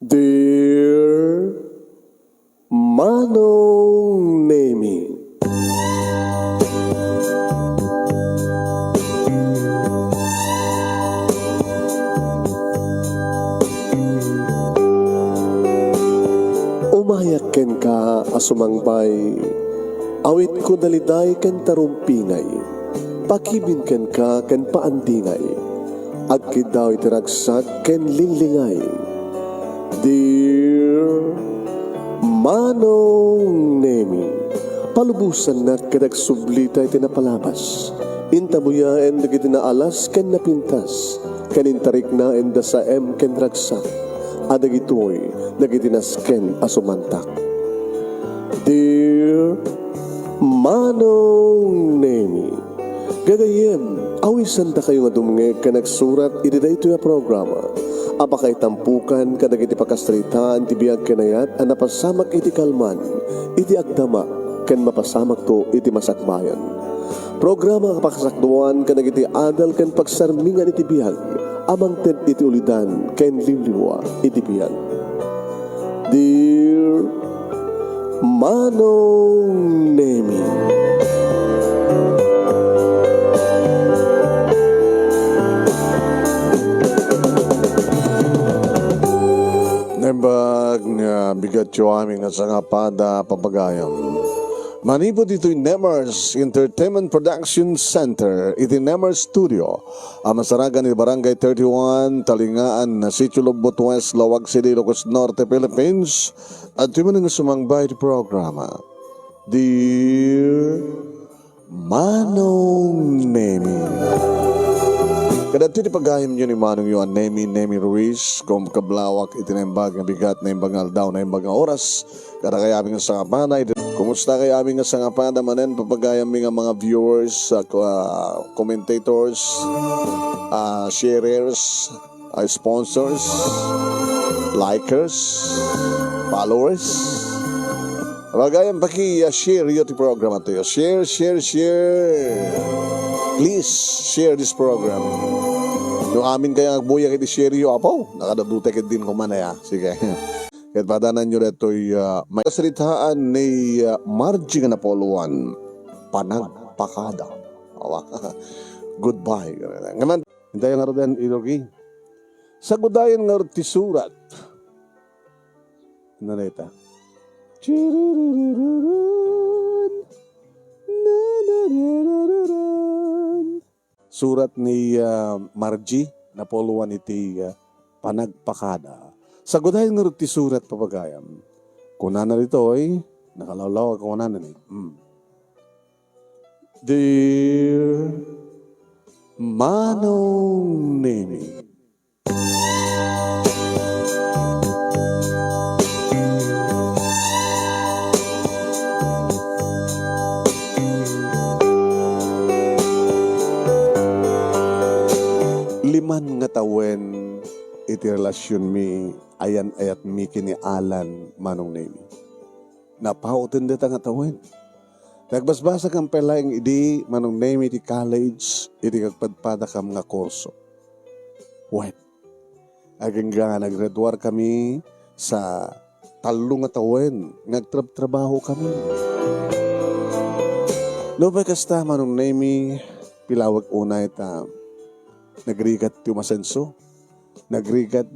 Dear Manong Nemi, umayak ken ka asumangbay, awit ko daliday ken tarumpingay, pakibin ken ka ken paandingay, agkid daw itiragsak ken linglingay. Dear Manong Nemi, palubusan na kadag sublita iti napalabas. Intabuya en dagiti naalas ken napintas, kanintarik na en dasa ken ragsak, adagitoy dagiti nasken asumantak. Dear Manong Nemi, gagayem, awisan da kayo nga dumngeg ka nagsurat iti daytoy a programa. Apakay tampukan kadagiti pakastritaan ti biag kenayat a napasamak iti kalman, iti agdama ken mapasamak to iti masakbayan. Programa kapakasakduan kadagiti adal ken pagsarmingan iti biag, amang ted iti ulidan ken liwliwa iti biag. Dear Manong Nemi, nembag nga bigat yo aming nga sangapada papagayam. Manipod ito'y Nemers Entertainment Production Center, iti Nemers Studio, ang masaragan ni Barangay 31, Talingaan, na Sitio Lobot West, Lawag City, Ilocos Norte, Philippines, at ito man nga sumangbay iti programa. Dear Manong Nemi, kadati ti pagayam nyo ni Manong yun, Nemi Ruiz, kung kablawak itinembag nga bigat na imbang aldaw na imbang oras, kada kaya aming sangapanay. Kumusta kaya aming sangapanay manen, papagayam nga mga viewers, commentators, sharers, sponsors, likers, followers. Papagayam paki-share yun ti program ito. Share. Please share this program. Yung amin kaya agbuya kiti share yo apaw, nakadadute kit din kumanaya. Sige. Kahit padanan nyo dito'y may kasalitaan ni Margie nga napoluan, panagpakada. Goodbye. Ngaman, hintayan nga rin ilogi. Sa gudayan nga rin tisurat. Naneta. Surat ni Margie napoluan iti panagpakada. Sagudahin nga rin ti surat papagayam. Kuna na rito ay nakalawlaw ako na ni. Dear Manong Nemi, liman nga tawen iti relasyon mi ayan ayat mi kini Alan Manong Nemi. Napautin dita nga tawen. Nagbasbasa kang pelaing idi Manong Nemi iti college, iti kagpadpada kam nga kurso. Wait. Aging nga naggraduar kami sa talo nga tawen, nagtrabaho kami. No ba kasta Manong Nemi, pilawag una ita nagrigat ti umasenso. Nagrigat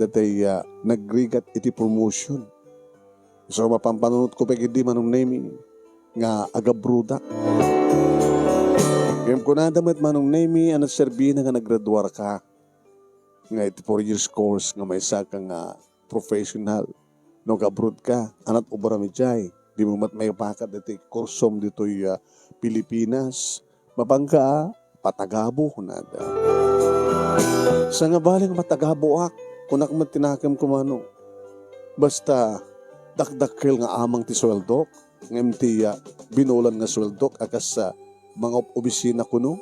iti promotion. So mapampanunot ko pagidi Manong Nemi nga agabruda. Kaya ko na damit Manong Nemi anat serbina nga naggraduar ka. Nga iti 4 years course nga may isa ka nga professional. No gabrud ka, anat ubarami jay. Di mo mat may pakat iti kursom dito'y Pilipinas. Mabangka, patagabo kunada. Sa nga baling matagaboak, kunak man tinakam kumano. Basta, dakdakkel nga amang ti sweldok, ngem ti binulan nga sweldok, akas sa mga opisina kuno.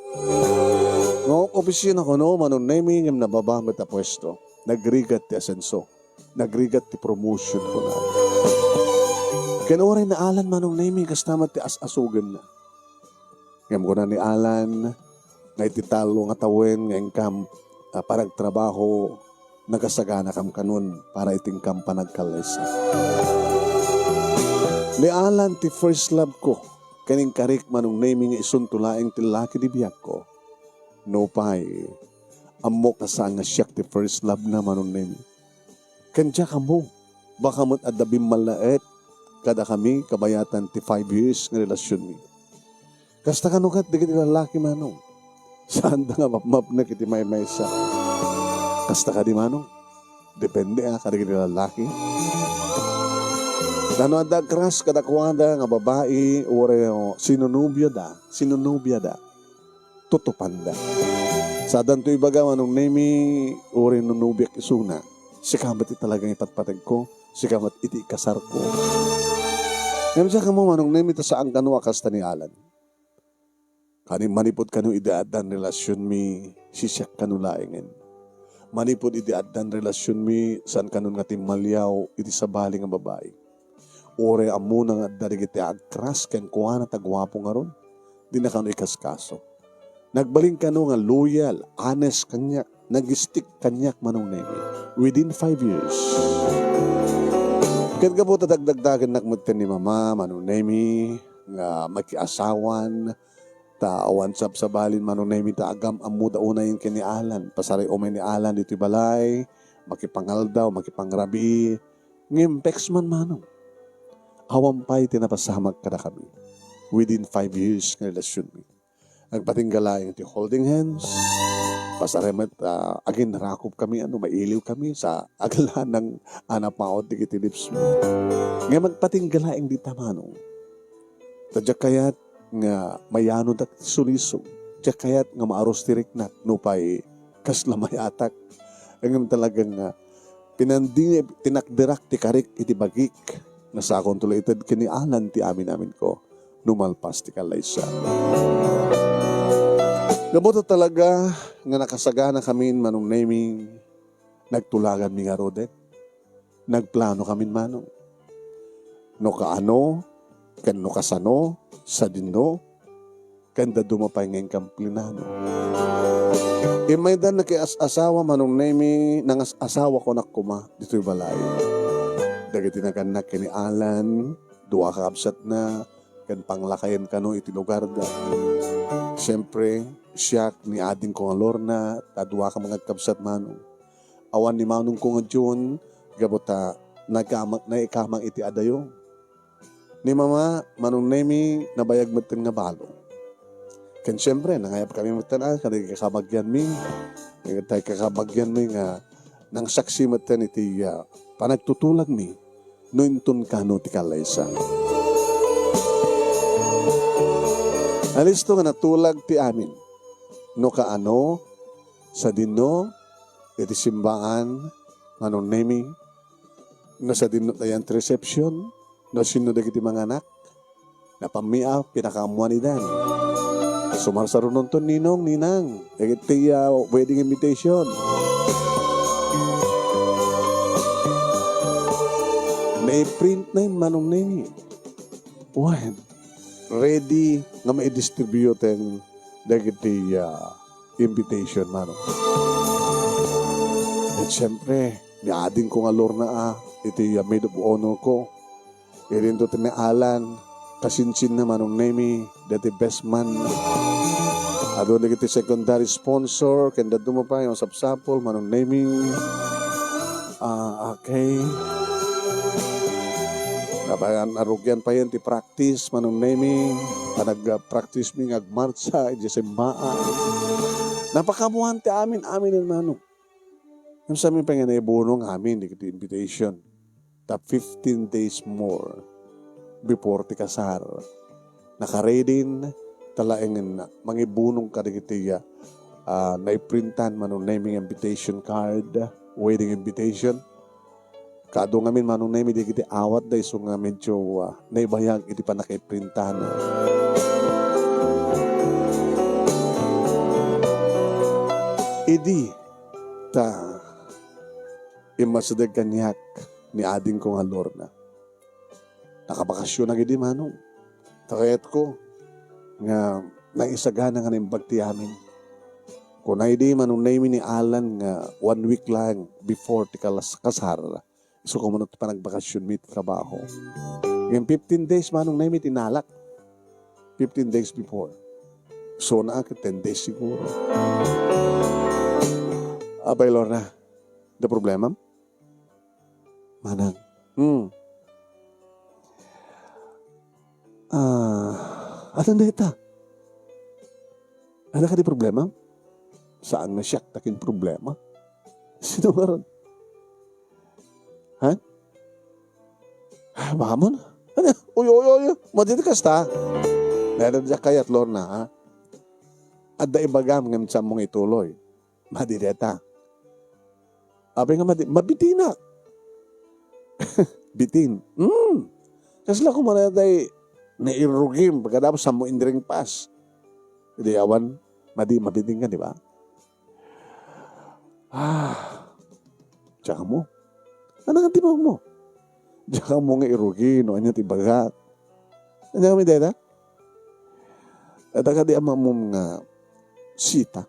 Mga opisina kuno, Manong Nemi, ngem nababamit a pwesto. Nagrigat ti asenso, nagrigat ti promotion kuno. Kanuray na Alan Manong Nemi, kastamat ti as-asugan na. Ngem ko na ni Alan, nga ititalo nga tawen, nga income, parang trabaho nagasagana kam kanun para itingkam panagkalaysa. Lialan ti first love ko, kaning karik manong naming isuntulaing ti laki di biyak ko. No pay, ammo kasanga siyak ti first love na manong naming. Kanya ka mo, baka mo't adabim malaet, kada kami kabayatan ti 5 years ng relasyon mi. Kasta kanukat di kiti lalaki manong. Saan da nga mapmap na kiti may sa. Kasta ka di manong. Depende kada kiti lalaki. Dano ada kras kada kuwada nga babae ore sinunubya da. Tutupan da. Sa danto ibaga manong nemi ore nunubyak isuna. Sikamat talagang ipatpatag ko. Sikamat iti kasar ko. Ngayon siya ka mo manong nemi ta saan kanu akas ta ni Alan. Kani manipod kanu idaadan relasyon mi sisyak kanu laengen. Manipod idaadan relasyon mi saan kanun nga timmalyaw iti sabali nga babae. Ore amo na nga darigiti agkras ken kuha na tagwapo nga ron. Di na kanu ikaskaso. Nagbaling kanu nga loyal, honest kanyak, nag-stick kanyak manong nemi. Within 5 years. Ken gabo dagdagan nakmudten ni mama manong nemi nga makiasawan ta awan sab sabalin manong nemi ta agam ammo da unayin ken ni Alan. Pasaray umay ni Alan dito balay, makipangaldaw, makipangrabi. Ngimpex man manong. Awampay tinapasamag kada kami. Within 5 years ng relasyon mi. Nagpatinggalaing ti holding hands. Pasaremet, agin rakop kami, mailiw kami sa aglan ng anapaot di kiti lips mo. Nga magpatinggalaing di tamanong. Tadya kayat nga mayano dak sulisog. Tadya kayat nga maaros tirik na nupay kaslamay atak. Ang talagang tinakdirak ti karik iti bagik. Nasa akong tulaitad kini Alan ti amin ko. Numalpas ti kalaysa. Gabuto talaga nga nakasagana kami manong naming nagtulagan mi nga rodet. Nagplano kami manong. No kaano, ken no kasano, sa dinno, kanda dumapay ngayon kamplinano. Imay dan nakiasawa manong nami, nang asawa ko nakuma, dito'y balay. Dagiti naganak kini Alan, duwa ka absat na, kan panglakayan kano iti lugar da. Siyempre, siya ni ading ko nga Lorna, taduwa ka mga kabsat manong. Awan ni manong ko nga June, gabota, naikamang iti adayo. Ni mama, manong nemi, nabayag matin nga balong. Kan siyempre, nangayap kami matin, kada kakabagyan mi, tayo kakabagyan mi nga, nang saksi matin iti panagtutulag mi, nuintun kano ti kalaysa. Alisto nga natulag ti amin, no kaano, sa dinno, iti simbaan, manong nemi, no sa dinno tayan reception, no sino dagiti mga anak, na pamia, pinakamuan idan. Sumarsaron nun to ninang, iti wedding invitation. Na-print na yung manong nemi. When? Ready na ma-distribute ang dagiti invitation manong. At syempre, niading ko nga Lorna iti maid of honor ko. Irin to tinahalan, kasinsin na manong nemi, dati best man. Ado na kiti secondary sponsor, kanda mo pa yung sapsapol, manong nemi. Okay. Narugyan pa yan ti practice, manong nemi. Panag-practice mi ngagmarsa, iti simbaan. Napakamuhan ti amin manong. Yung sa amin pa nga naibunong amin, di kiti invitation. Ta 15 days more before ti kasar. Nakaredin, talaeng mangibunong ka digiti naiprintan manong naming invitation card, wedding invitation. Kado ngamin manong nami digiti awat day so nga medyo naibayag iti pa nakiprintan. Idi ta imasadag kanyak ni ading ko nga Lorna. Nakabakasyon na gidi manong. Takayat ko nga naisagana nga nimbagti amin. Kung hindi man ni Alan nga 1 week lang before ti kasar, so kung manot pa nagbakasyon mit trabaho. Yung 15 days manong naimi tinalak. 15 days before. So na 10 days siguro. Abay Lorna, the problema? Manang. Ano na ita? Ano ka di problema? Saan na siya takin problema? Sino maron? Ha? Mahamon? Ano? Uy. Madito kasta. Meron siya kayat Lorna, ha? At da ibagam ng sa mong ituloy. Madireta. Abi nga mabitina. Bitin. Kasi lang kumanatay nairugim pagkatapos sa mo indiring pas. Hindi awan, mabiting ka, di ba? Tsaka mo. Ano nga timaw mo? Tsaka mo nga irugin, o anya tibagat. Ano kami deta? At ka di ama mong Sita.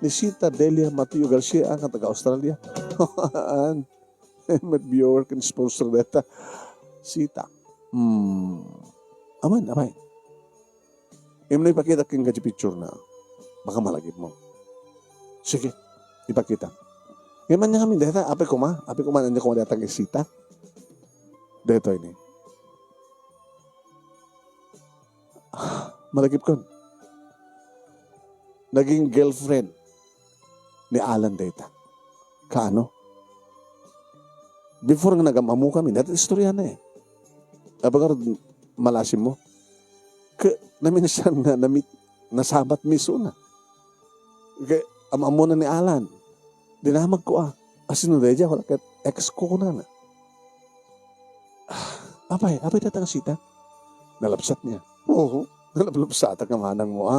Ni Sita Delia Mateo Garcia ang taga-Australia. Met viewer kan sponsor data. Sita. Aman. Im na ipakita kang gaji picture na. Baka malagip mo. Sige, ipakita. Ngayon niya kami data. Ape ko man nandiyan ko data kay Sita. Dito ini. Malagip ko. Naging girlfriend ni Alan Data. Kaano? Before nga nagamamu kami, dati istorya na eh. Abagar malasim mo. Namin siya nasabat miso na. Amamu na ni Alan. Dinamag ko Asino deja, wala kahit ex ko na. Apay tatang Sita? Nalapsat niya. Oo, nalapsat ang kamanang mo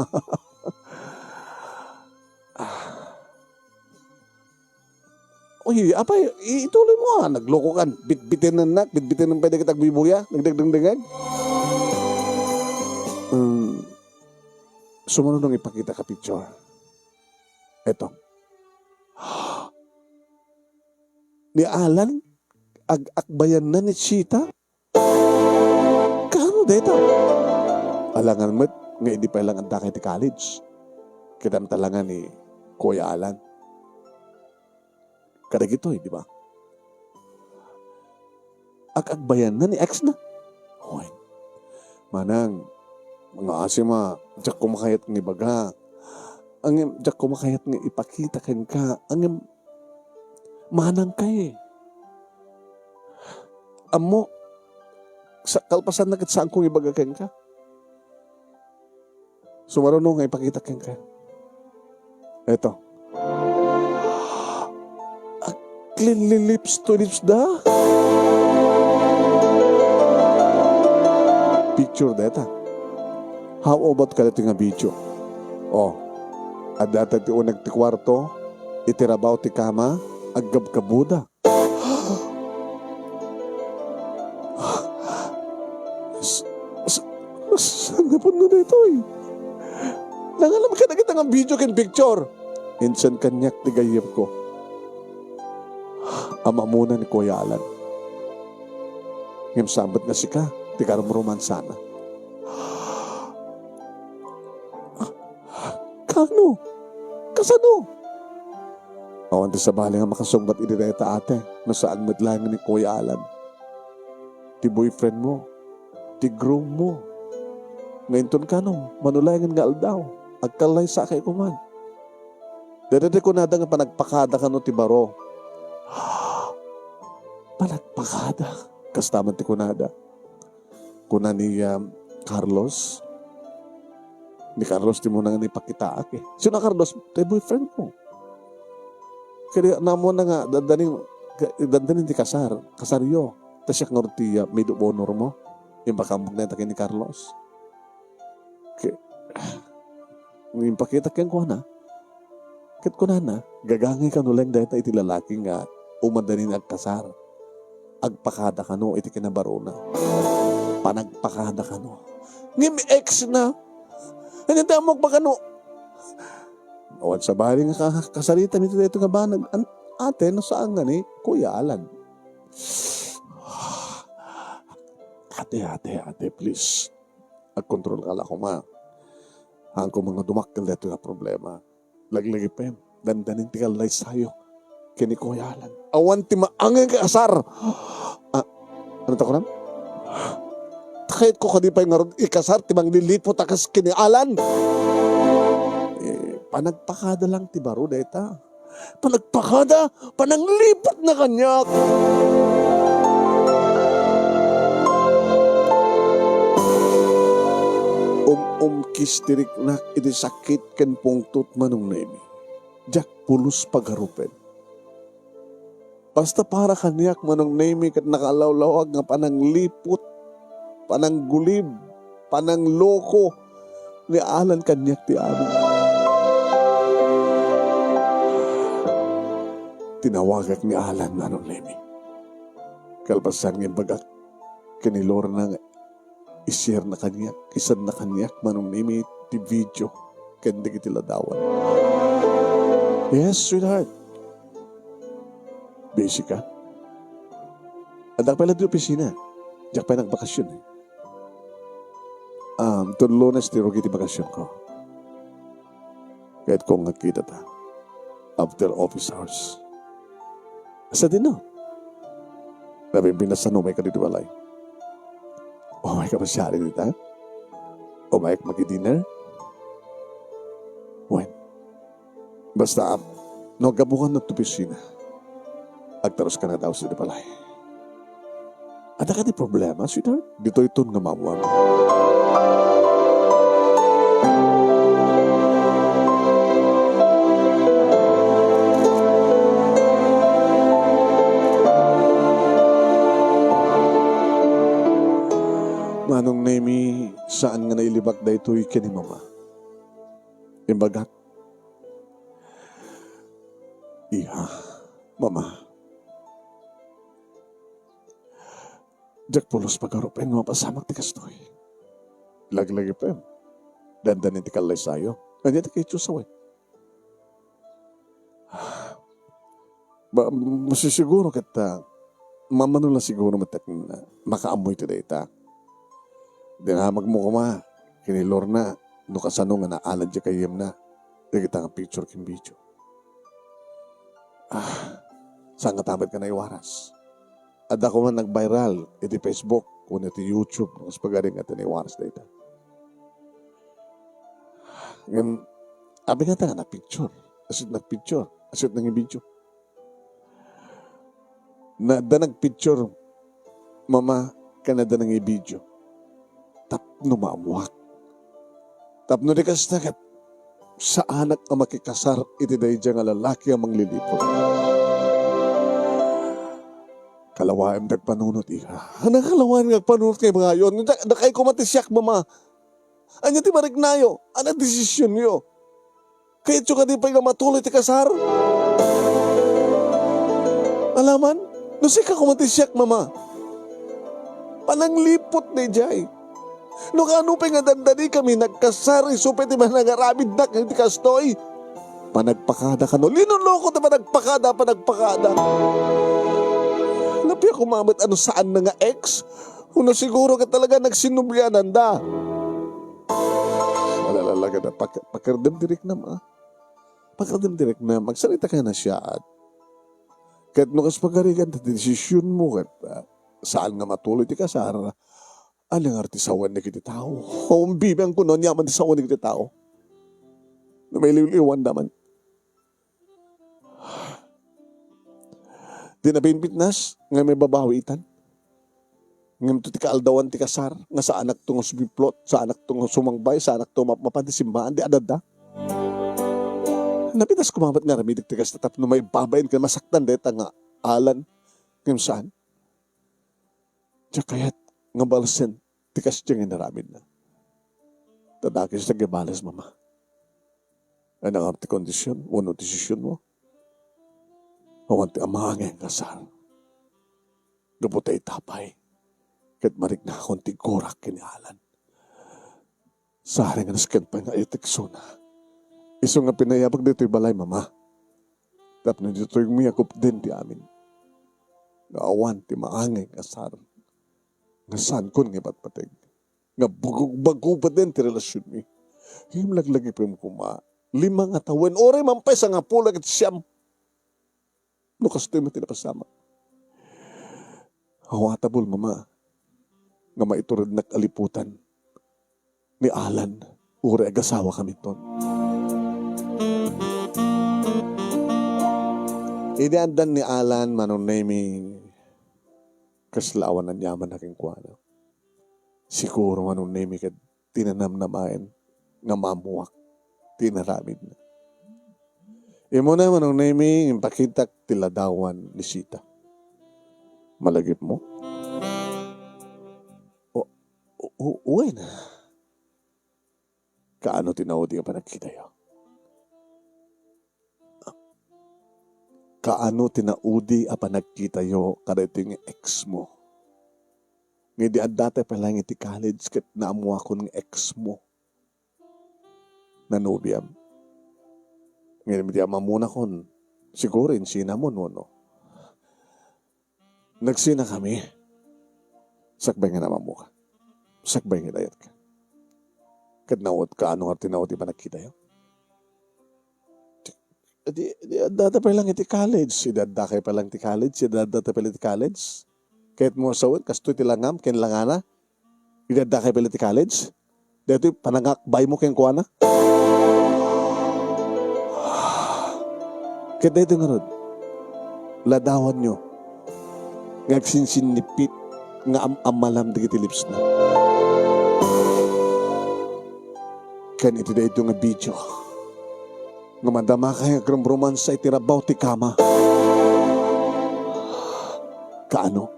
Uy, apay, ituloy mo nagloko kan. Bitbitin ng pwede kitag bibuya, nagdagdagdagan. Sumunod nung ipakita ka picture. Eto. Ni Alan, akbayan na ni Sita. Kano dito? Alangan mo, nga hindi pa ilang anda kahit college. Kidam talaga ni Kuya Alan. Kada gito di ba? Akbayan na ni ex na. Hoy. Manang, mga asima, diyak kumakayat ng ibaga. Diyak kumakayat ng ipakita kan ka. Manang ka Amo, sa kalpasan na saan kong ibaga kan ka. Sumarunong nga ipakita kan ka. Eto. Lips to lips da. Picture data. How about kalating nga video? At data ti unag ti kwarto, itirabaw ti kama, agab kabuda. Saan na po na dito Nangalam ka na kita nga video ken picture. Insan kanyak ti gayem ko. Ama muna ni Kuya Alan. Ngam sambat nga si ka, ti karum sana. Kano? Kasano? Awan ti sa bali nga makasungbat idireta ate, na saan madlang ni Kuya Alan. Ti boyfriend mo, ti groom mo. Ngayon ton kanong, manulayangan nga aldaw, agkalay sa kay kuman. Dede ko nada nga panagpakada ka no ti baro. Panagpakada. Kastaman ti kunada. Kuna ni Carlos. Ni Carlos ti mo na nga ni pakitaak Sino na Carlos? Ti boyfriend ko. Kaya namo na nga, dandanin ti kasar. Kasaryo. Tas siya nga ti made of honor mo. Yung bakambog na itakin ni Carlos. Kaya, yung pakita kaya ko na. Kaya ko na, gagangay ka nulang dahil iti lalaki nga umadanin ang kasar. Agpakada ka no, iti kinabarona. Panagpakada ka no. Ngim ex na, Kanya tamok baka no. Awan sa bahay nga kasarita nito dito nga ba, ate, no saan nga ni Kuya Alan? Ate, please. Ag-control ka lang ko ma. Hang ko mga dumakkel dito na problema. Laglagi pa yun. Dandanin tikal lay sayo. Kini Kuya Alan. Awan ti maangang kaasar. Ano ta ko ram? Kahit ko kadipay nga ron ikasar, timang lilipot akas kini Alan. Panagpakada lang ti baro deta. Panagpakada, pananglipot na kanyak. Kistirik nak iti sakit ken pungtut manong nemi. Jak pulos pagarupen. Basta para kanyak manong nemi kat nakalawlawag nga pananglipot, pananggulib, panangloko ni Alan kanyak ti amin. Tinawagak ni Alan manong nemi. Kalpasan ng bagak kanilor na nga i-share na kanyak, isan na kanyak manong nimi ti video kanda kitiladawan. Yes, sweetheart. Busy ka? Adak pala di opisina. Diyak pa nagbakasyon eh. Lunes ti rugi ti bakasyon ko. Kahit kung nagkita ta. After office hours. Asa din no? Nabimbinas sa numay ka dito walay. O may kapasyari dito, ha? O may mag-dinner? When? Basta, nagabukan na tupisina. Agtaros ka na daw sa palay. Ada ka di problema, sweetheart? Dito ito nga mamuha mo. Manong nemi, saan nga nailibak da ito ikin ni mama? Imbagat. Iha, mama. Jak pulos pagarupen mo pasamak ti kastoy. Lagi-lagi pa yun. Dandanin ti kalay sayo. Kanya ti kay Chusaway. Masisiguro kita, mamano lang siguro matak na makaamoy ti dayta. Dinahamag mo ko ma, kinilor na, no kasano nga naalad siya kayem na, di kita nga picture kim video. Saan nga tamad ka na iwaras? At ako man nag-viral, iti Facebook, kung iti YouTube, mas pagaling nga tiniwaras na ito. Ngayon, abi nga ta nga na picture, asit na picture, asit na nga video. Na nag-picture, mama, kanada na nga video. Tapno maamuak. Tapno di kastagat sa anak ang makikasar iti dahi nga lalaki ang manglilipot. Kalawaim nagpanunot iha. Anang kalawaim nagpanunot kay mga yon? Nakay kumatisyak mama. Anya ti marignayo. Anang desisyon nyo? Kaya tso ka di pa nga matuloy ti kasar. Alaman? Nusi ka kumatisyak mama. Pananglipot ni Jai. No kano pa nga dandani kami nagkasari supet iba nangaramid na kang tikastoy. Panagpakada ka no. Linuloko na panagpakada. Napi ako mamat ano saan na nga ex. Uno siguro ka talaga nagsinubyanan da. Malalalaga na pakardam direk na ma. Pakardam direk na magsalita ka na siya at kahit nukas pagarigan na desisyon mo kat saan nga matuloy ti kasar. Alang artisawan na kiti tao. O bibiyang ko noon, yaman tisawan na kiti tao. Na may liwan naman. Di na binbitnas, nga may babawitan. Nga ito ti kaaldawan ti kasar, nga sa anak itong sumiplot, sa anak itong sumangbay, sa anak itong mapantisimbahan, di adada. Napitas kumamat nga ramidig ti kastatap, no may babayin ka masaktan deta nga Alan, ngayon saan? Diya kaya't nga balsen, tikas diyang inaramid na. Tadakis na gibalas, mama. Anong arti kondisyon, wano desisyon mo? Awanti amangin kasal. Gaputay tapay. Kahit marig na akong tigurak kinihalan. Sari nga nasken pa nga itikso na. Iso nga pinayabag dito'y balay, mama. Tapos na dito'y miyakop din ti amin. Nga awan ti maangay nga sar. Nga saan kon nga batpateg. Nga bago pa din ti relasyon mi. Himlaglagi pa mo kuma. 5 nga tawen. Oray mampay sa nga pulag at siyam. Lukas to'y matinapasama. Hawatabol, mama. Nga maiturad nagkaliputan. Ni Alan. Uri agasawa kami ton. Idiandan ni Alan manong naming kaslawan ng yaman na king kuwano. Siguro manong naming kad tinanam na main nga mamuwak. Tinaramid na. Imo na manong naming pakitak tiladawan ni Sita. Malagip mo? Uwi na. Kaano tinawadi ka pa nagkita yun? Kaano tinaudi apa nagkita yo kada ito yung ex mo. Nga di dati pa lang iti college kat naamuha ko ng ex mo. Nanubiyam. Ngayon di mamuna kon. Siguro in sina mo no. Nagsina kami. Sakbay nga naman mo ka. Sakbay nga dayat ka. Kat nawad ka ano nga tinawad pa nagkita yo. Di data pa lang iti college. Idada kayo pa lang iti college. Idada pa lang iti college. Kahit mo sawit, kastoy tilangam, kinlangana. Idada kayo pa lang iti college. Dito panangakbay mo kayong kuwana. Kahit dito nga ron, ladawan nyo. Ngagsinsinipit nga amalam digiti lips na. Kan iti dito nga video. Nga madama kaya kang romansa itirabaw ti kama. Kaano?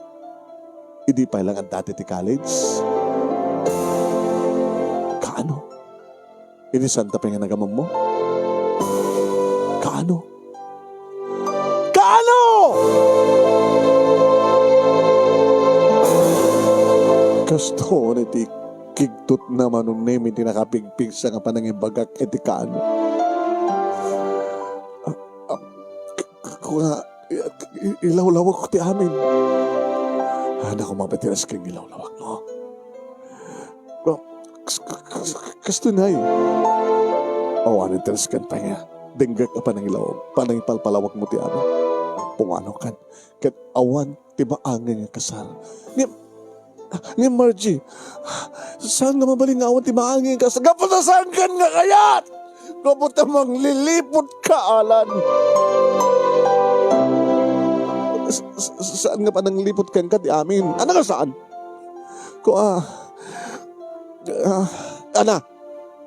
Hindi pa lang ang dati ti college? Kaano? Hindi santa pa nga nagamam mo? Kaano? Kaano? Kasto na ti kigtot naman nung name hindi nakapigpig sa nga panangibagak iti kaano? Nga ilawlawak ko ti amin. Anak ko mapatiras kang ilawlawak, no? Kasto na yun. Ano tiras kan pa nga. Denggak ka pa ng ilaw. Panang ipalpalawak mo ti amin. Pungano kan. Kat awan ti maangin nga kasar. Nga Margie, saan nga mabaling nga awan ti maangin nga kasar? Gaputa saan kan nga kayat? Gaputa mang lilipot ka, Alan. Saan nga pa nang lipot kang ka di amin? Ano nga saan?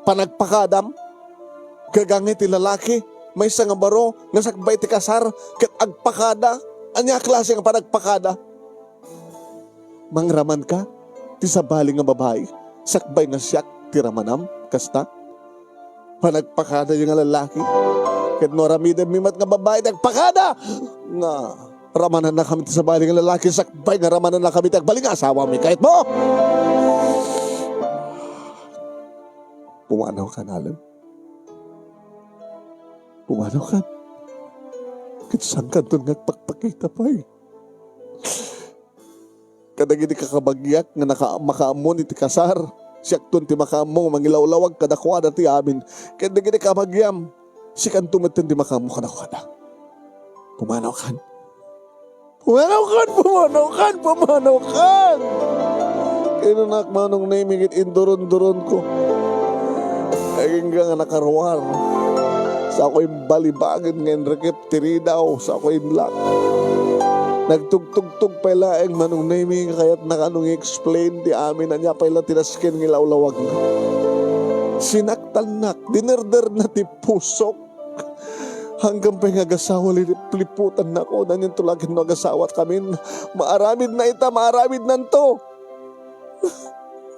Panagpakadam? Gagangit ti lalaki? May nga baro? Nga sakbay ti kasar? Kat agpakada? Anya klase nga panagpakada? Mangraman ka? Ti sabali nga babae? Sakbay nga siyak ti ramanam? Kasta? Panagpakada yung nga lalaki? Kat no ramidem mimat nga babae? Nagpakada! Nga... Ramanan na kami sa baling lalaki, sakbay nga ramanan na kami, baling asawa mi, kahit mo! Pumanaw ka, Alan. Pumanaw ka. Kitsang ka doon nagpagpakita pa eh. Kadag hindi ka kabagyak nga makaamon iti kasar. Siyak doon ti makaamong mangilawlawag kadakwada ti amin. Kadag hindi ka kabagyam. Sikan tumitin ti makaamong kadakwada. Pumanaw ka. Pumanaw kan! Kinunak manong naming induron-duron ko. Aging nga nakaruwar. Sa ako'y balibagin ng rekip tiridaw. Sa ako'y lak. Nagtugtugtug pa ilaeng manong naming kaya't nakanong explain di amin na niya pa ila tinaskin ng ilawlawag na. Sinaktalnak, dinerder na ti pusok. Hanggang pa nga agasawa, liputan na ko, nanyan tulagin no agasawat kami. Maaramid na ita, maaramid na to.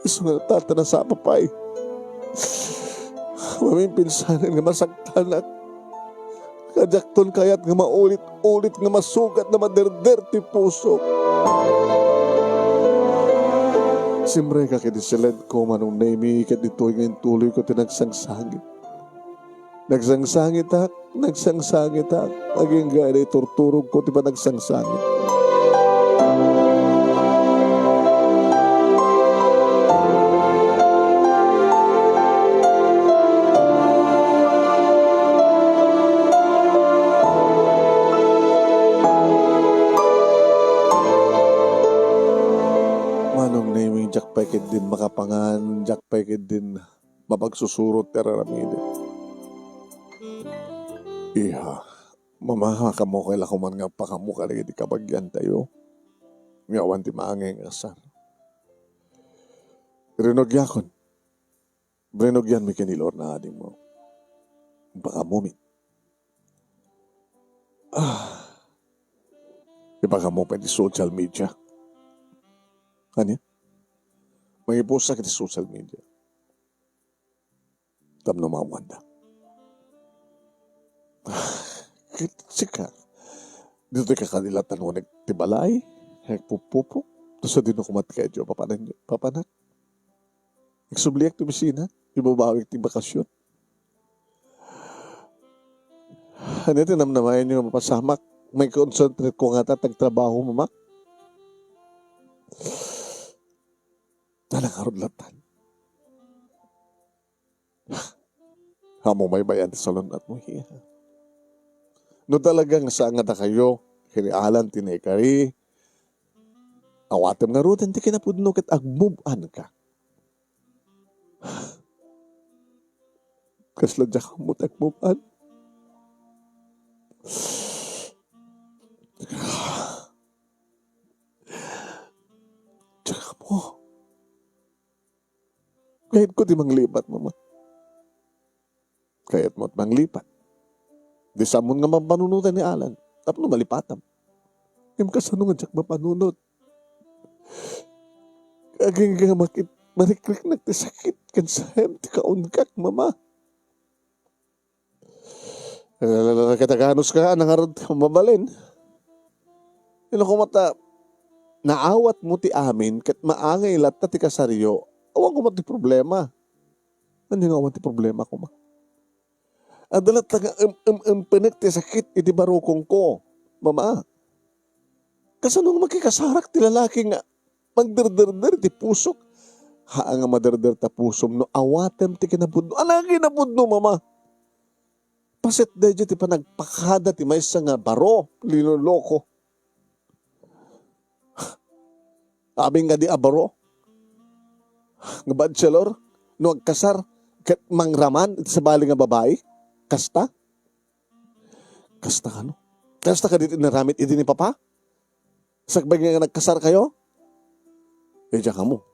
Iso nga natata na sa papay. Mamipinsanan nga masaktanak. Kajakton kayat nga maulit-ulit nga masugat na maderder ti puso. Simre ka kinisilent ko manong name kat dito ngayon tuloy ko tinagsangsangit. Nagsangsangit ak, aging gaya na iturturog ko, tiba nagsangsangit. Manong naming jak paikid din makapangan, jak paikid din mapagsusurot teraramide. Iha, mamaha ka mo kaila kuman nga pakamukha lagi di kabagyan tayo. Ngawan ti maangay nga asar. Rinogyan mi kinilor na adim mo. Baka mumit. Ibaka mo pa di social media. Kanya? May iposa ka di social media. Tamno mga wanda. Sika. Dito ka kanila tanong nagtibalay. Hek pupupo. Tapos sa dino kumat kayo dyo. Papanak. Nagsubliak ti bisina. Ibabawik ti bakasyon. Ano ito namnamayan nyo mapasamak. May concentrate ko nga tagtrabaho mamak. Talang arudlatan. Hamo may bayan ti salon at mo hiya. No talagang saan nga kayo, kinialan, tinekari, awatem nga rutin, di kinapudno kat agmuban ka. Kasla dya ka mo tagmuban. Dya mo. Kahit ko di manglipat, mama. Kahit mo't manglipat. Di samon nga mapanunutan ni Alan. Tapos malipatam. Yung kasano nga dyak mapanunot. Aging nga marikrik nagtisakit. Kansayam ti kaunkak, mama. Kataganos ka, nangarad ka mabalin. Yun ako mata, naawat mo ti amin, kat maangay lata ti kasaryo, awang ko mati problema. Ano nga awan ti problema ko, ma? Adalat nga pinek ti sakit iti barukong ko, mama. Kasano nga makikasarak ti lalaki nga magderderder ti pusok. Haa nga maderder ta pusom no awatem ti kinabudno. Ano kinabudno, mama? Paset deje ti panagpakada ti maysa nga baro, linuloko. Abing nga di abaro. Nga bachelor, no agkasar, kat mangraman iti sa bali nga babae. Kasta? Kasta ka, no? Kasta ka dito naramit iti ni papa? Sakbay nga nagkasar kayo? Diyak ka mo.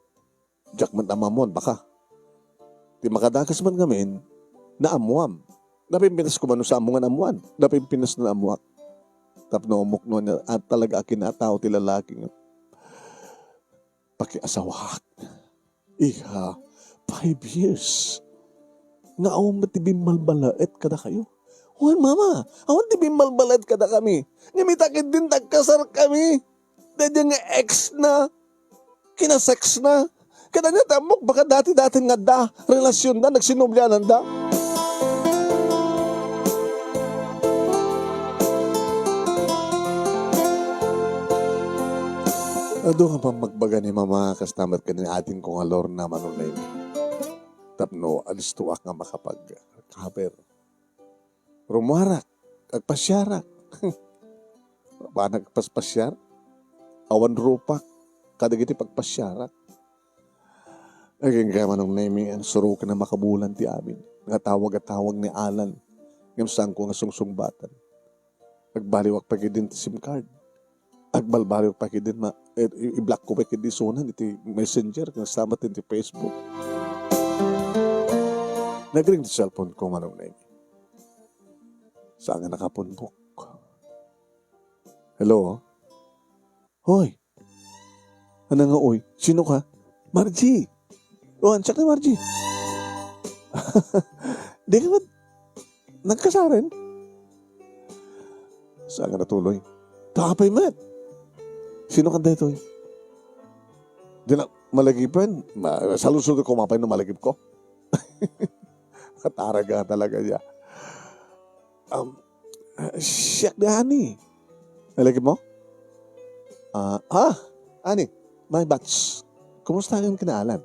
Diyak man tamamon, baka. Di makadakas man ngamin, na amuam. Napimpinas ko man sa amungan amuan. Napimpinas na amuak. Tapno umuk no niya, at talaga kinatao ti lalaking pakiasawak. Iha, 5 years. Nga awang matibimbalbalaet kada kayo. Huwag mama, awang tibimbalbalaet kada kami. Ngamitakit din tagkasar kami. Dahil nga ex na, kinasex na. Kada niya tamok, baka dati-dati nga da, relasyon na, nagsinumlianan da. Ado ka pa magbaga ni mama, kastamat ka ni atin kong alor na manunay. Tapno, alistuak nga makapag-cover. Rumarak, agpasyarak. Ba nagpaspasyar? Awan rupak, kadagiti pagpasyarak. Aging kaya manong name, suro ka na makabulan ti amin. Nga tawag at tawag ni Alan. Ngam saan ko nga sungsungbatan. Agbaliwak pa din ti SIM card. Agbalbaliwak pa din i-block ko pa di sunan iti messenger. Nga samat din ti Facebook. Nagring ti cellphone ko manong name. Saan nga nakapunbok? Hello? Hoy! Ano nga oy? Sino ka? Margie! Oh, ansak na Margie. Di ka ba nagkasarin? Saan nga natuloy? Takapay mat. Sino ka dito? Di na, malagipan. Sa lusod ko kumapay ng malagip ko. Taraga talaga niya. Siyak na, ani. Malagip mo? Ani, my batch. Kumusta yung kinaalan?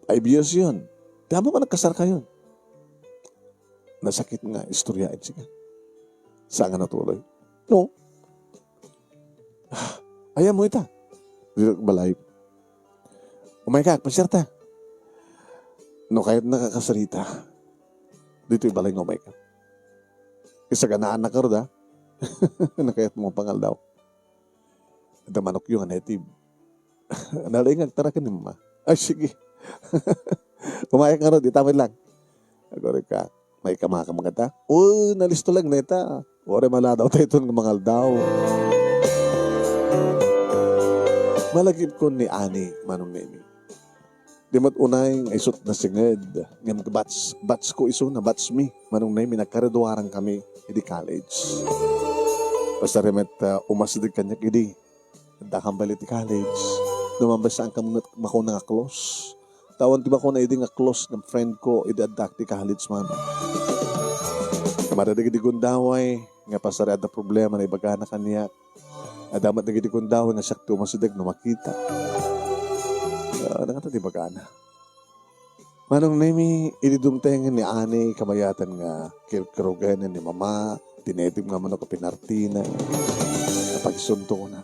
5 years yun. Tama ba nagkasar ka yun? Nasakit nga, istoryain siya. Saan nga natuloy? No. Ayaw mo ita. Dito balay. Umay ka, pasyarta. No, kahit nakakasarita. Dito yung balay ng umay ka. Isa ganaan na ka rin, nakayat mo pangal daw. At manok yung native. Nalay nga, tara ka ni mama. Ay, sige. Umaya ka rin, itamay lang. Agora ka, may kamaka mga ta. Nalisto lang neta. Ore maladaw tayo ito ng mangal daw. Malagip ko ni Ani, manong nemi. Di mat unay isot na singed. Ngam bats ko iso na bats mi. Manong nemi, nagkaraduarang kami. Hindi college. Basta remet umasidig kanya kidi. Dakang balit di college. Lumambasaan ka muna mako nga close. Tawan di ba ko na idi nga close ng friend ko idadak di college man. Kamadadig di gundaway. Nga pasari ada problema na ibaga na kanya. Adamat na di gundaway nga sakto umasidig na makita. Nakata di baga na. Manong nemi, ididumtengan ni Ani, kamayatan nga, kirkirugan ni mama, tinetib nga man ako pinartina, napagsunto ko na.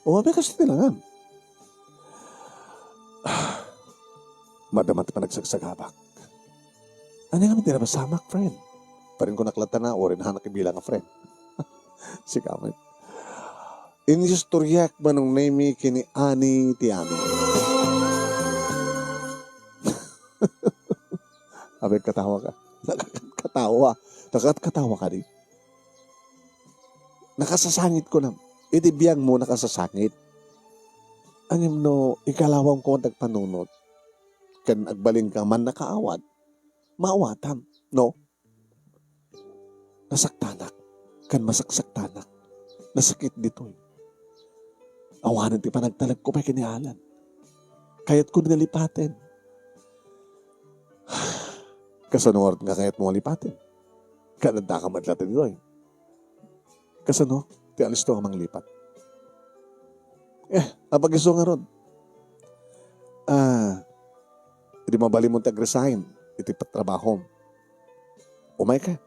May kasi tilangan. Madamat pa nagsagsagabak. Ano nga tinabasamak, friend? Parin ko naklata na, o rin hanak ibilang nga friend. Si Kamit. Inistoryak manong nemi kini Ani ti Ami. Abay, katawa ka. Nakakatawa ka rin. Nakasasangit ko na. Biyang mo nakasasangit. Angim no, ikalawang ko nagpanunod. Kan agbalin ka man nakaawat. Maawatam. No? Nasaktanak. Kan masaksaktanak. Nasakit dito. Awanan ti panagtalag ko pa kinihalan. Kaya't ko nalipatin. Kasano nga kaya't mo lipatin. Kananda ka madlatin doy. Kasano, ti alis to ka mang lipat. Napag-iso nga ron. Hindi mabali mo tag-resign. Iti patrabaho. Umay ka.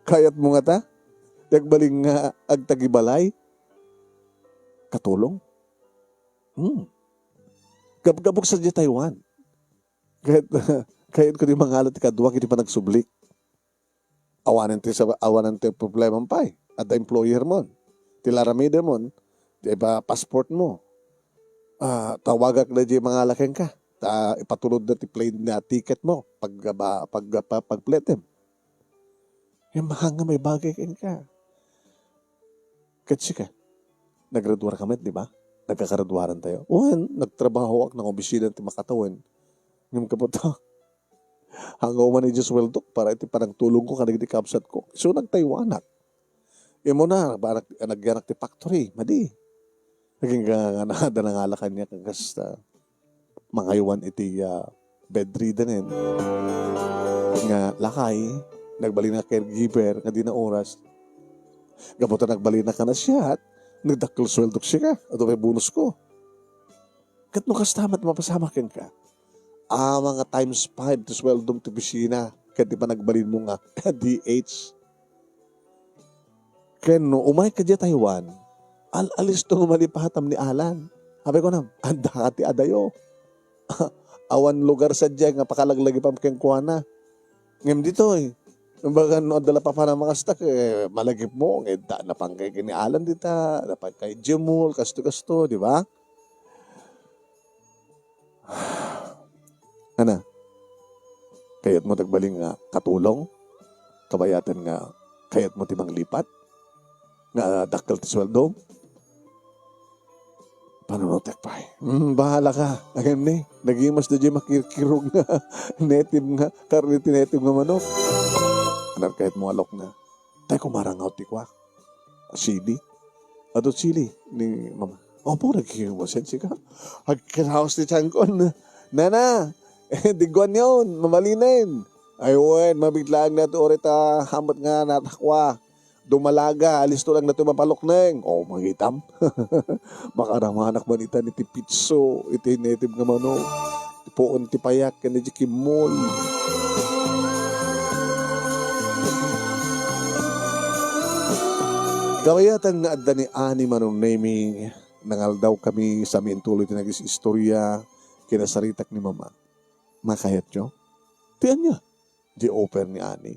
Kaya't mo nga ta? Tagbaling nga agtagibalay. Katulong. Gabgabok sa di Taiwan. Kahit ko di mangalat ikaduwa, hindi pa nagsublik. Awanan ti problema pa eh. At the employer mo. Tilaramide mo. Di ba passport mo. Tawagak na di mangalakin ka. Ipatulod na ti plane na ticket mo. Pagpletem. Mahanga may bagay ka. Katsi ka. Naggraduar kami, di ba? Nagkakaraduaran tayo. Nagtrabaho ako ng opisina ti makatawan. Ngayon ka po ito. Hanggaw man ni Diyos weldok para iti parang tulong ko kanag di kapsat ko. So nagtaywanak. Imo na, nagyanak ti factory. Madi. Naging ganada na nga kanya kagas mangaywan iti bedridden nga lakay. Nagbali na caregiver nga di na oras. Gabuta nagbali na ka na siya at nagdakil weldok siya ka. Ato may bonus ko. Kat no kastamat mapasama ka. Mga times 5 to sweldong to bisina. Kaya di pa nagbalin mo nga DH. Kaya no, umay ka dya Taiwan, alis to malipahatam ni Alan. Sabi ko na, anda ka ti adayo. Awan lugar sa dya nga pakalaglagi pa keng kuwana. Ngem dito Kumbaga no, dala pa na makastak, malagip mo, na pang kay kini Alan dita, na pang kay Jemul, kasto-kasto, di ba? Ana, kayat mo tagbaling nga katulong, kabayatan nga, kayat mo timang lipat, nga daktal ti sweldo, paano no tekpay? Bahala ka, agam ni, nagimas na dyan makirkirog nga, native nga, karniti native nga manok. Anak kahit mo alok na, tayo kumarangaw ti kwa. Sili. Ato sili ni mama. Opo, nagkikiwasan siya ka. Hagkanaos ni Changkon. Nana, digwan yun, mamalinin. Ayun, mabiglaan na ito orit hamat nga natakwa. Dumalaga, alis to lang na ito mapalokneng. Oh, magitam. Makaramanak man ita ni ti pitso, iti native nga mano. Poon ti payak, kani di kimol. Gawayatan nga adda ni Ani manong naming nangal daw kami sa amin tuloy tinagis istorya kinasaritak ni mama. Makayat nyo? Tiyan niya. Di open ni Ani.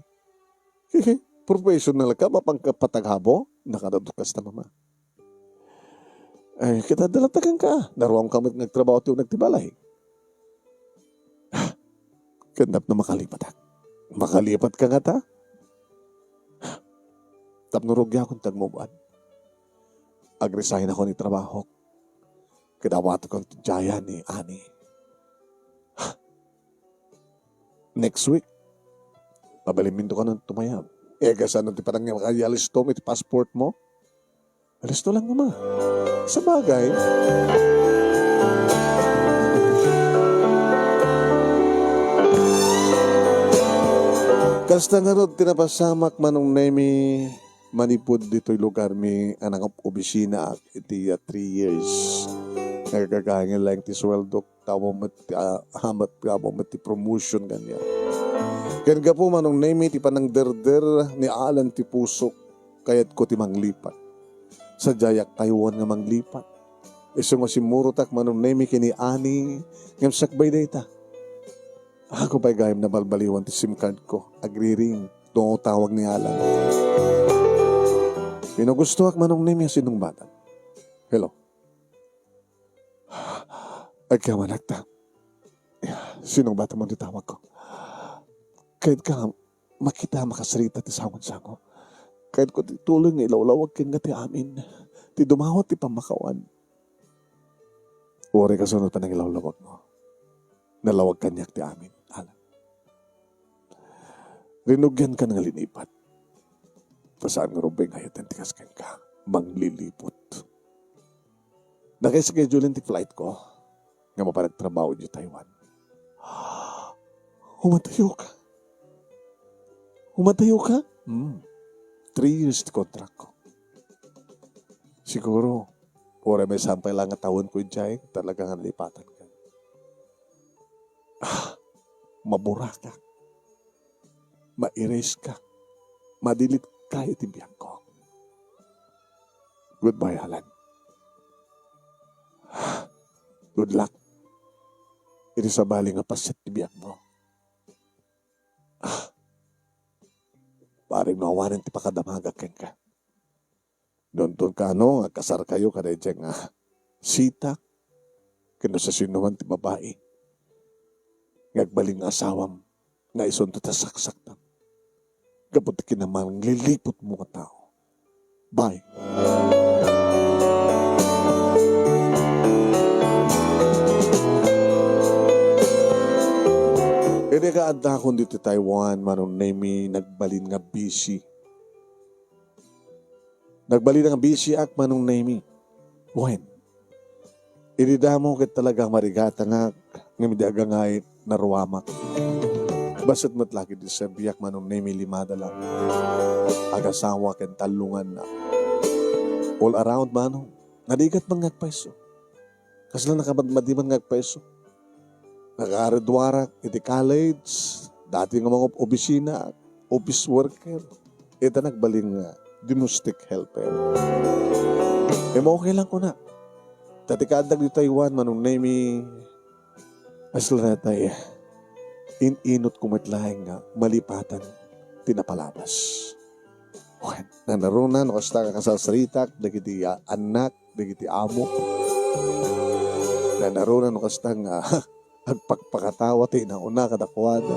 Professional ka, mapangkapataghabo, nakadadukas na mama. Ay, kita dalatagan ka. Naruang kami nagtrabaho tiyo nagtibalay. Kandap na makalipat. Makalipat ka nga ta? Tapnurugya akong tagmubuan. Agresahin ako ni trabaho. Kidawat akong tijaya ni Ani. Next week, pabalimin ka ng tumayab. Kasi ano ti parang alisto mo, iti passport mo? Alisto lang naman. Sa bagay, kasta nga ron, tinapasamak manong nemi manipod dito'y lugar mi anang obisina at iti 3 years. Nagkakahangin lang ti sweldo, hamat ti promotion ganyan. Kaya nga po manong nemi ti panang derder ni Alan ti pusok kayat ko ti manglipat. Sa jayak Taiwan nga manglipat. Iso nga si Murutak manong nemi kini Ani ngam sakbay data. Ako pa'y gayam na balbaliwan ti SIM card ko. Agri-ring. Doon tawag ni Alan. Pinugustuhak manong nemi sinong bata. Hello. Agkamanagta. Sinong bata mo titawag ko? Kahit ka makita makasarita ti sangon-sango. Kahit ko tituloy nga ilawlawag kin nga ti amin. Ti dumawat ti pamakawan. Uri ka sunod pa ng ilawlawag mo. Nalawag kanyak ti amin. Alam. Rinugyan ka ng linipat. Pasaan nga rubay ngayat ang tikas ka. Manglilipot. Nakaschedule ti flight ko. Nga mapanagtrabaho niyo Taiwan. Humatayo ka. Humatayo ka? 3 years ti contract ko. Siguro, pura may sampay lang nga taon ko dyan, talagang lipatan ka. Mabura ka. Ma-erase ka. Madilit ka itibiyang ko. Goodbye, Alan. Good luck. Iti sa bali nga pasit tibiyang mo. Paring mawanan ti pakadamagak ken ka. Doon ka kasar kayo kada dyan nga sita. Kano sa sinuman ti babae. Ngagbaling asawam nga isunto ta saksak na. Gabot ti kinamang lilipot mo ka tao. Bye. Ede ka adda akong dito Taiwan, manong nemi nagbalin nga busy. Nagbalin nga busy ak manong nemi. When? Idida mo kit talagang marigata nga ngamidaga nga naruwamak. Basit mo't lagi di sa biyak manong nemi limada lang. Agasawa ken talungan na. All around manong. Nadigat man ngagpaiso. Kasla nakabadmadiman ngagpaiso. Nag-aaradwarak, iti college, dati nga mga obisina, office worker, ito nagbaling domestic helper. Okay lang ko na. Dati kadag di Taiwan, manong nemi, asla na tayo, inot kumatlaing nga, malipatan, tinapalabas. Okay, nanarunan, nakasta ka kasasaritak, dagiti anak, dagiti amo, nanarunan, nakasta nga, agpagpakatawa tayo na una kadakwada.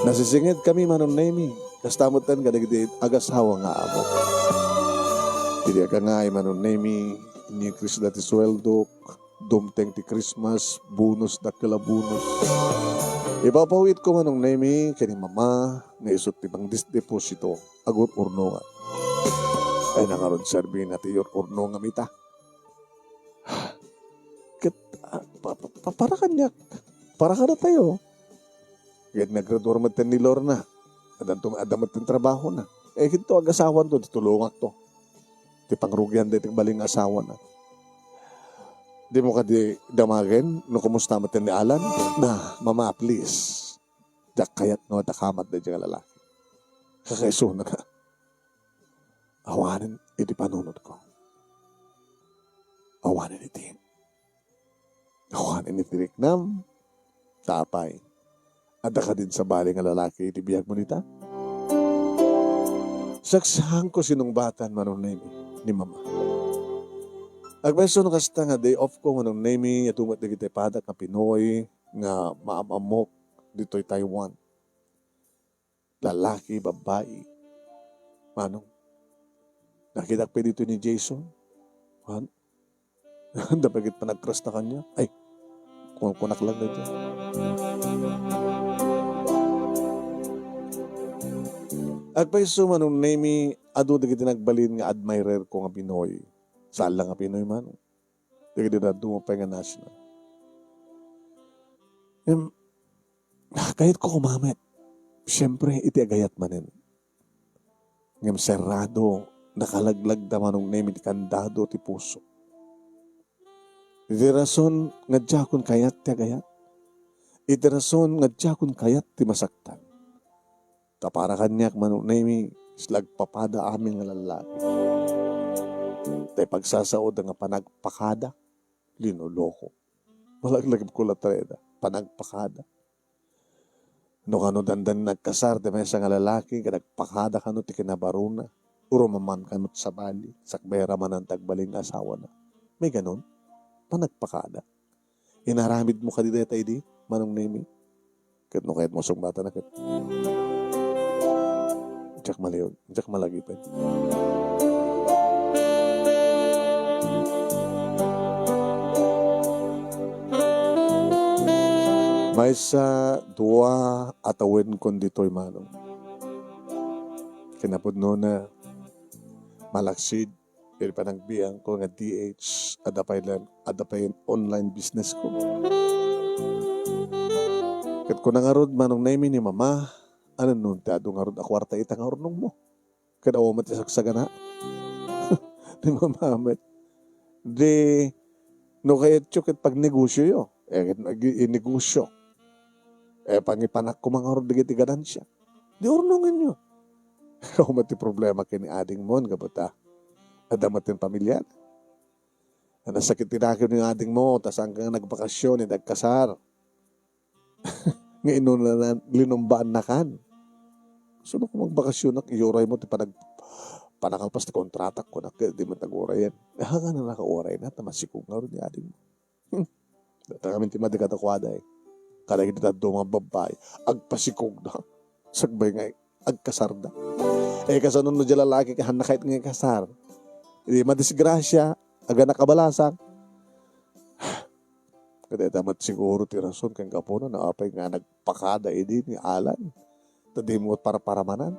Nasisingid kami manong nemi. Kastamutan kadagiti agasawa nga amo. Hindi ka nga ay manong nemi. Ni Chris dati sweldo. Dumteng ti Christmas. Bonus dakila bonus. Ipapawit ko manong nemi. Kani mama. Nga isot ti bang deposito. Agot urno nga. Ay nangaron serbi na tiyor urno nga mita. Kat, para kanya. Para ka na tayo. Kaya naggraduar matin ni Lorna. Adamat ng trabaho na. Ito ang asawan to, ditulungak to. Di pangrugyan di baling asawa na. Di mo ka di damagen, no kumusta matin ni Alan? Na, mama, please. Dak kayat no, takamat na dyan lalaki. Kakaiso na ka. Awanin, iti panunod ko. Awanin iti. Awanin iti riknam. Tapay. Ada ka din sa bali nga lalaki, iti biyag mo nita. Saksahan ko sinong batan manong ni mama. Agbeso no kasta nga day off ko manong name atumat na kita pada ka Pinoy nga maamamok dito'y Taiwan. Lalaki, babae. Manong. Nakita pa dito ni Jason. Han? Dapagit pa nag-crush na kanya. Ay, kunak lang na dyan. Agpaiso manong name ado da kita nagbalin nga admirer ko nga Pinoy. Saan lang nga Pinoy man. Da kita na dumapay nga national. Kahit ko kumamit. Siyempre, iti agayat manin. Ngam serrado, nakalaglag da manong name iti kandado ti puso. Iti rason nga diyakon kayat ti agayat. Iti rason nga diyakon kayat ti masaktan. Tapara kanyak manong name slag papada amin nga lalaki. Tay pagsasaod nga panagpakada, linoloko. Malaglagib ko latreda, panagpakada. No kano dandan nagkasar, di may nga lalaki, nagpakada kano ti kinabaruna, uro maman kanot sa bali, sakbera man ang tagbaling asawa na. May ganon, panagpakada. Inaramid mo ka di tayo di, manong name. Kahit no kahit mo sumbata na kahit. Diyak maliw, diyak malagipan. May sa dua atawin kon dito'y manong. Kinapudno na malaksid, pero panagbiang ko nga DH, adapay online business ko. Kat ko nangarod manong naimi ni mama, ano nun, taado nga ron, akwarta itang arunong mo. Kadawa matisagsaga na. Di mamamit. Di, no kaya tsukit pag negosyo yo. Negosyo. Pangipanak ko mga ron, digiti ganansya. Di arunongan nyo. Kaya mati problema kini ading mo, kabata. Adamatin pamilya. Nasakit tinakil ng ading mo, tas hanggang nagbakasyon, nagkasar. Ngayon na linumbaan na kan. So, kung magbakasyon na, ioray mo, panakalpas na kontratak ko na, di man tag-oray yan. Hanga na naka-oray na, tamasikong nga rin ni ading mo. Data kami timadi katakwada eh. Kada kita mga babae, agpasikog na. Sagbay nga, agkasar na. Kasanun no dyan lalaki, kahana kahit nga kasar. Hindi madisgrasya, aga nakabalasak. Kada tamat siguro ti rason kang kapuno na apay nga nagpakada edi ni Alan. Tadi mo para manan.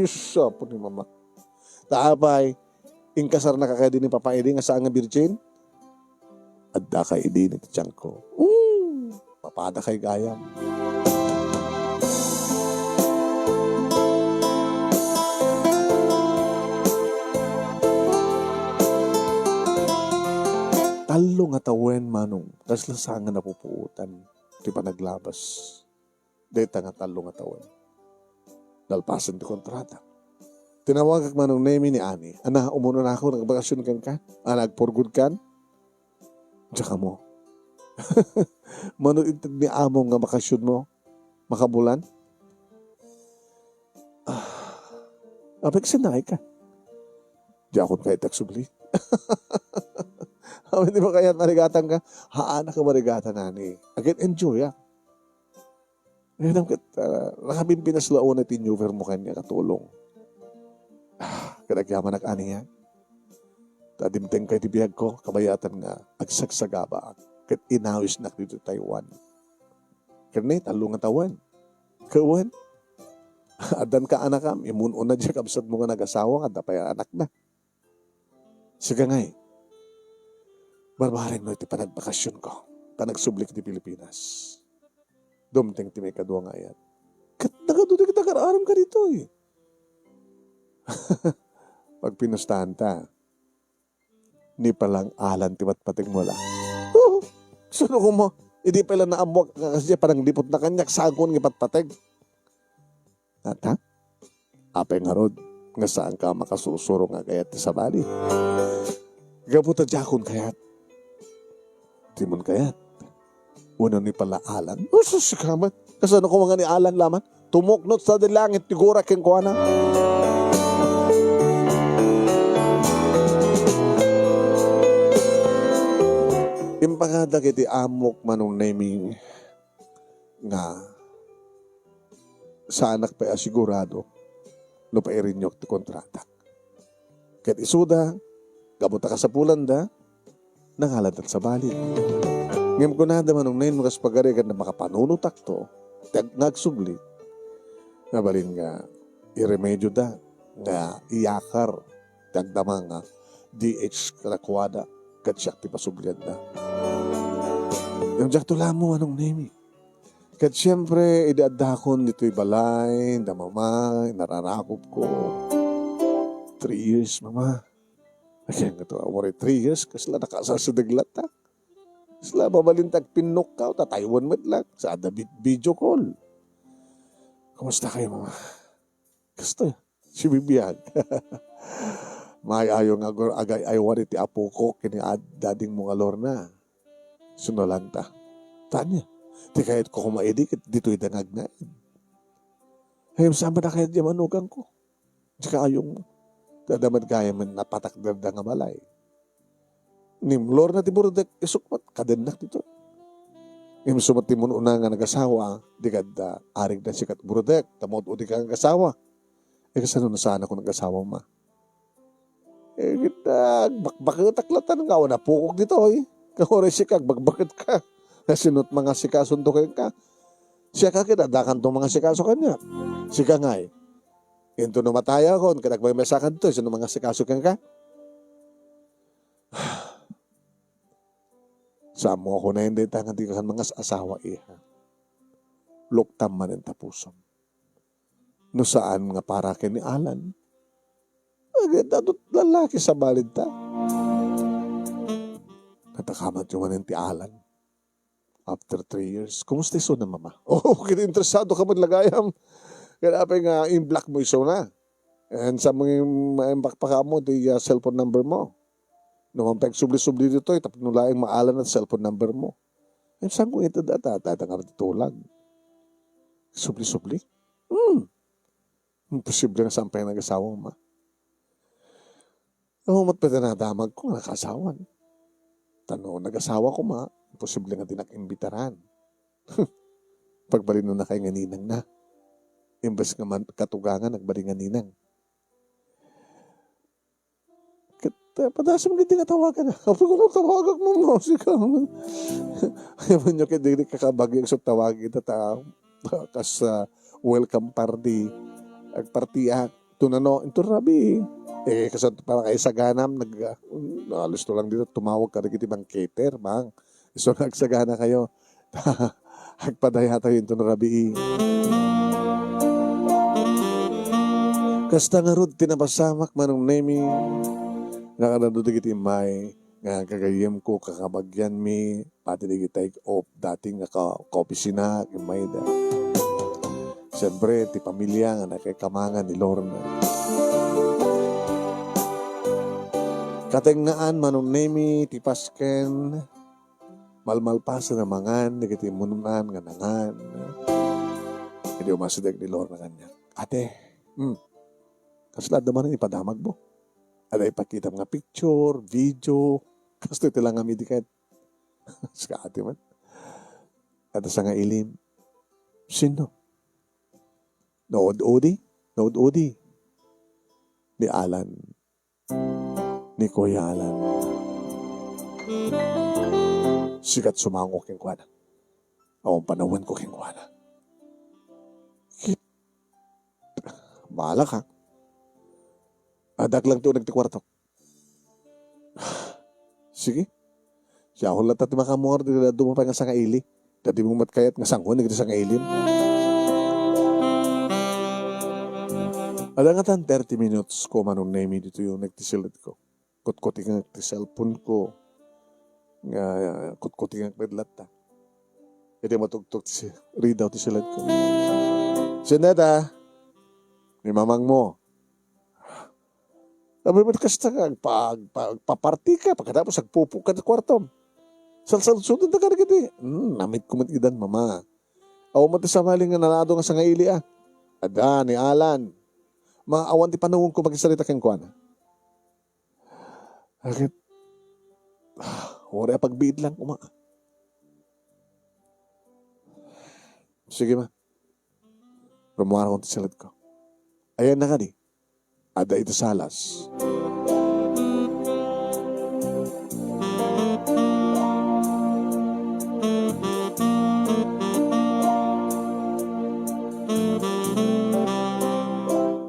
Sapo ni mama. Taapay, ingkasar na kakadi ni Papa Edi nga saan nga virgin. Adda kay Edi ni tiyang ko. Papada kay gayam. Talo nga tawen manong, tas lasangan na pupuutan, di pa naglabas. Deta nga talo nga tawen. Dalpasan ti kontrata. Tinawag kag manong name ni Ani, ana, umuno na ako, nagbakasyon kan ka? Nagpurgod kan? Tsaka mo. Manong intag ni among nga bakasyon mo, makabulan? Apek sinay ka. Di ako kahit tagsubli. Hindi mo kaya marigatan ka? Haan ka marigatan nani. Again, enjoy nakabimpinas laon na tinuver mo kanya katulong. Kadagyaman nag-ani yan. Tadimteng kay tibiyag ko, kabayatan nga, agsagsagaba. Kat inawis na dito Taiwan. Karne, talong nga tawan. Kawan. Adan ka anak kam, imunon na dyan kabsat mo nga nag-asawa ka, dapay anak na. Sige ngay, barbarin no iti panagbakasyon ko, panagsublik di Pilipinas. Dumting ti may kadwa nga yan. Kat nagadudig nagararam ka dito eh. Pag pinustahan ta, ni palang alan tibat pating mo lang. Oh, suno ko mo, hindi pala naamwak ka kasi parang lipot na kanyak sagon ng ipatpateg. At ha? Apay nga rod, nga saan ka makasusuro nga kayat sa bali. Gabuta jakon kayat. Timon kayat. Una ni pala alan. O susikaman. Kasano ko mga ni alan laman? Tumuknot sa dilangit, tigura king kuwana. Impangada kiti amok manong naming nga sa anak pa asigurado no pa irinyok ti kontrata. Ket isuda, gabuta ka sa pulanda, nangalatan sa balit. Ngem ko na manong nain mga spagarigan na makapanunutak to, nagsubli, nabalin nga iremedyo da, nga iyakar, tagdama nga DH kalakwada, kat siya ti pasublian na. Yung jak tula mo anong name. Kat siyempre, idadakon dito'y balay, na mama, nararakop ko. 3 years, mama. Ay, nga to, amore 3 years, kasla nakasal sa daglat, ha? Kasla, babalintag pinok ka, tataywan mo lang, sa ada video call. Kumusta kayo, mama? Gusto, si Bibiyag. May ayo nga, agay ayawan iti apo ko, kini dading mga lorna. Sunalan ta. Tanya. Di kahit ko kumaidik, dito'y dangag na. Hayam saan ba na kahit yung manugang ko? Di ka ayong dadamad kaya man napatakdar da nga malay. Nimlor na tiburudak isukmat, kadenak dito. Ngim sumat timun una nga nag-asawa, di kada arig na sikat burudak, tamod o di ka nag-asawa. Kasano na sana ko nag-asawa ma? Kita, bakbakataklatan nga, wana pukok dito eh. Kahore si kag, bagbakit ka. Nasinot mga sikason to ka. Siya ka kinadakan tong mga sikaso kanya. Sika nga eh. Into namataya ko, kinagbay mesakan to, sino mga sikaso ka. Sa mo ako na hindi tangan di ka mga asawa iha. Luktam man ang tapusom. No saan nga para kini Alan? Agad lalaki sa balid ta. Natakamat yung manin ti Alan. After 3 years, kumusta iso na mama? Oh, interesado ka maglagayam. Kaya nga, in-block mo iso na. And sa mga bakpaka mo, di cellphone number mo. Naman pag subli-subli dito, tapos nulaing maalan at cellphone number mo. And saan kung ito data? Tatang tulang. Subli-subli? Imposible na sampay nag-asawa mo, ma. Nahumat pa na damag ko, nakasawan. Tanong, nag-asawa ko, ma. Imposible nga dinakimbitaran. Pagbalik na kay nga ninang na. Imbes nga man katugangan, nagbalik nga ninang. Padasam hindi nga tawagan na. Kapag kung tawagan mo mo, sika. Ayaw nyo kaya hindi kakabagay sa tawagin na tao. Kas welcome party. Ang partiya. Tunano, ito rabi. Kasi para kayo sa ganam, alas to lang dito, tumawag ka rin kitibang cater, bang. So, nagsagana kayo. Hagpadaya tayo ito na rabi. Kasta nga rod, tinapasamak manong nemi. Nakanadudig iti may, nga kagayem ko, kakabagyan mi, pati di kita op, dating nga ka-opisina, may da. Siyempre, ti pamilya nga nakikamangan ni Lorna. Katengnaan manong nemi, ti pasken, malmalpasa na mangan, nagiti mununan nga nangan. Hindi umasideg ni Lorna kanya. Ate, kaslad naman ang ipadamag mo. Ada ipakita mga picture, video, kasto ito lang nga midikad. Ska ate man. Kada sa nga ilim. Sino? Nood-odi? Nood-odi. Ni Alan. Ni Kuya Alan. Sikat sumango king kuwana. Awang panahon ko king kuwana. Bahala ka. Adak lang to nagtikwarto. Sige. Siya ako lang tati makamuhar dito dumapay nga sa kaili. Dati mo matkayat nga sangkon nagdi sa kailin. Ada nga tan 30 minutes ko manong naimi dito yung nagtisilit ko. Kutkuti nga nagtiselfon ko. Nga kutkuti nga nagpedlat ta. Jadi matugtog si read out tisilit ko. Sineta, ni mamang mo. Sabi mo kasta ka, paparti ka, pagkatapos nagpupo ka sa kwartom. Salsal-sunod na ka na kiti. Namit ko matidan, mama. Awa mo sa maling nga nanado nga sa ngaili ah. Ada, ni Alan. Maawan ti panungon ko magsalita kang kuana. Bakit? Wala pagbiid lang kuma. Sige ma. Rumuara ko ti salit ko. Ayan na ka di. Ada ito salas.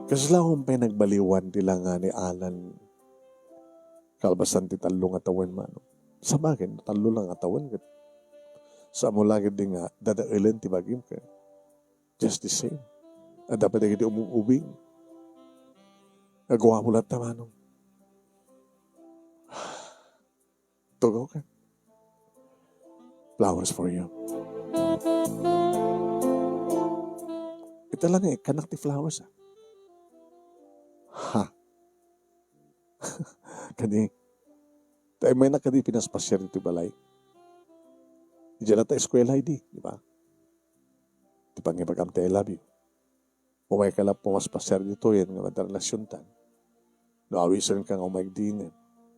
Kaslahong pinagbaliwan nila nga ni Alan kalbasan ti talong atawan man. Sa bagay, talo lang atawan. Sa mo lagi din nga, dadailan ti bagim ka. Just the same. At dapat na kita umuubing. Nagawa mo lahat naman. Tugaw ka. Flowers for you. Ito lang kanak ti flowers ah. Ha. Kani. Tayo may nakadi pinaspasya dito balay. Diyan na tayo eskwela di ba? Di pa nga pag-amte I love you. Umay ka lang pumaspasya dito yan nga madalasyon tan. Naawisan ka nga umaigdinin.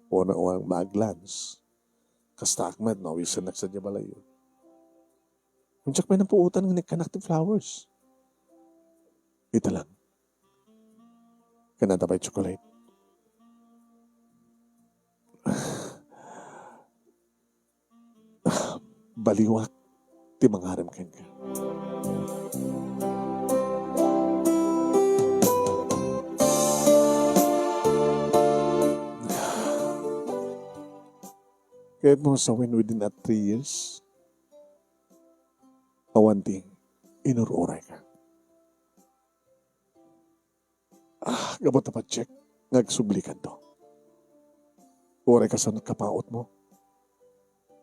O na uang maaglans. Kasta akmed, naawisan nagsadya balay yun. Kung tsak may napuutan nga connected flowers. Ito lang. Kanata pa'y chocolate. Baliwak, ti mangaram ken ka. Kahit mo sawin within 3 years, awanting, inururay ka. Gabot na pa-check, nagsublikan to. Uray ka sa nagkapaot mo,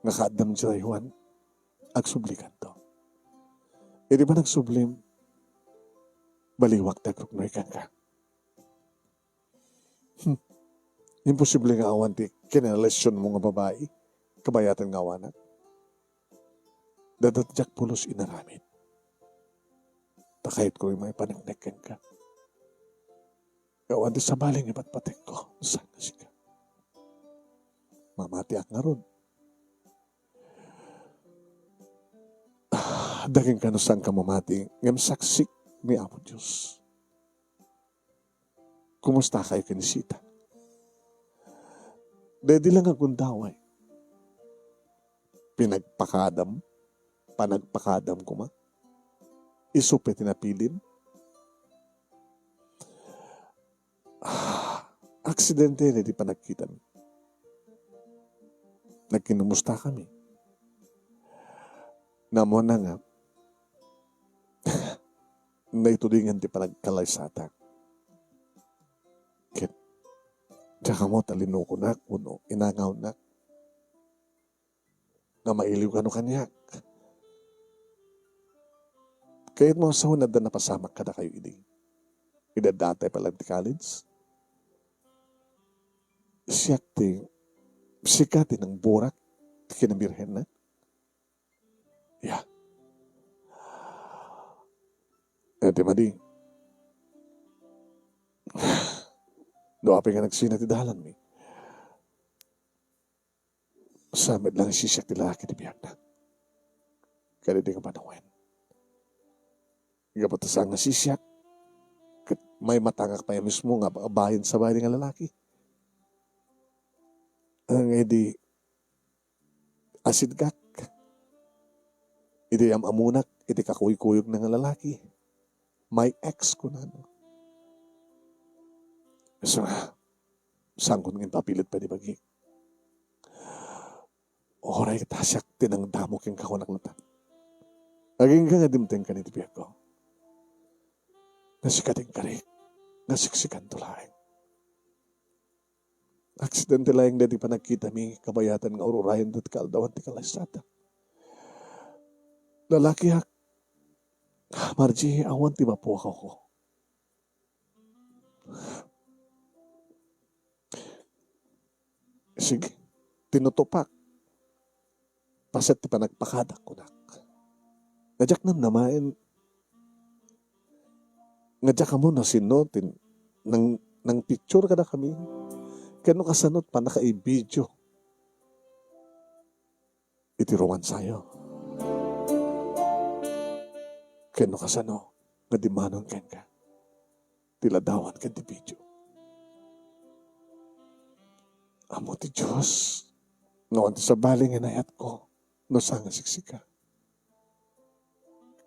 nakadam siya Juan, agsublikan to. E di ba nagsublim, baliwak na kruknoy ka ka. Imposible nga awanti, kinalasyon mo nga babae, kabayatan nga awanan. Dadatjak pulos inaramid. Takayit ko yung may panagnekan ka. Kawan di sa baling iba't patek ko. Saan na siya? Mamati ak nga ron. Daging ka no saan ka mamati. Ngam saksik ni Apo Diyos. Kumusta kayo kinisita? Dahil lang akong daway. Panagpakadam ko ma. Isupe tinapilin. Aksidente na di pa nagkitan. Nagkinumusta kami. Namo na nga, naitudingan di pa nagkalay sa atak. Kit, tsaka mo talino ko na, uno, inangaw na. Na mailiw ka no kanyak. Kahit mo sa hunad na napasamak ka na kayo ini. Idadatay pa lang di college. Sikatin ng burak, kinabirhen na. Yeah. Di madi. Doa pa nga nagsinatidalan mi. Samad lang sisyak ti lalaki di biyak na. Kaya di ka panawin. Ikapatasang nga sisyak. May matangak pa yan mismo nga bayan sa bayan ng lalaki. Ang edi asid gak. Edi amamunak, edi kakuy-kuyog ng lalaki. May ex ko na. No? So, sangkon ngin papilit pa di bagi. Oray tasyak tinang damo king kakunak na ta. Aging ka nga dimteng ka ni tibiyak ko. Nasikating karik. Nasiksikan tulaing. Aksidente lang dati pa nakita mi kabayatan nga ururayan dat kaldawan ti kalaysata. Lalaki hak. Marji, awan ti mapuha ko. Sige, tinutupak. Paset ti panagpakadak ko nak. Ngajak nam namain. Ngajak ka mo na sinutin. Nang picture ka na kami. Kano kasanot pa naka-i-video. Itiruan sayo. Kano kasano. Nga dimanon ken ka. Tiladawan ka di video. Amo ti Diyos. Noon ti sa baling inayat ko. No sanga siksika.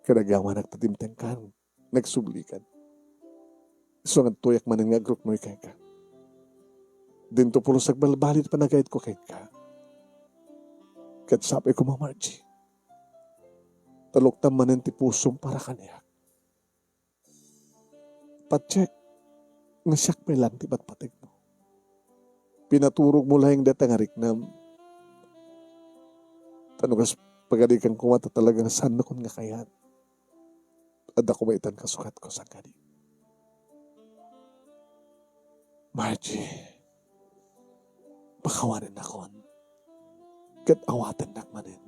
Kadagawa nagtatimteng ka. Nagsublikan. So nga tuyak man nga group mo ikay ka. Dinto pulo sagbalbalit pa nagayit ko kay ka. Kat sabi ko mga Margie. Taluktam manin ti pusong para kaniyak. Pacheck. Nga siyak may lang ti patpatig mo. Pinaturog mo lang yung datangarik na tanugas pagadi kang kumata talaga na saan na kung nga kayan. At ako maitan kasukat ko sa kani. Margie, makawanin akon. Kat awatan nakmanin.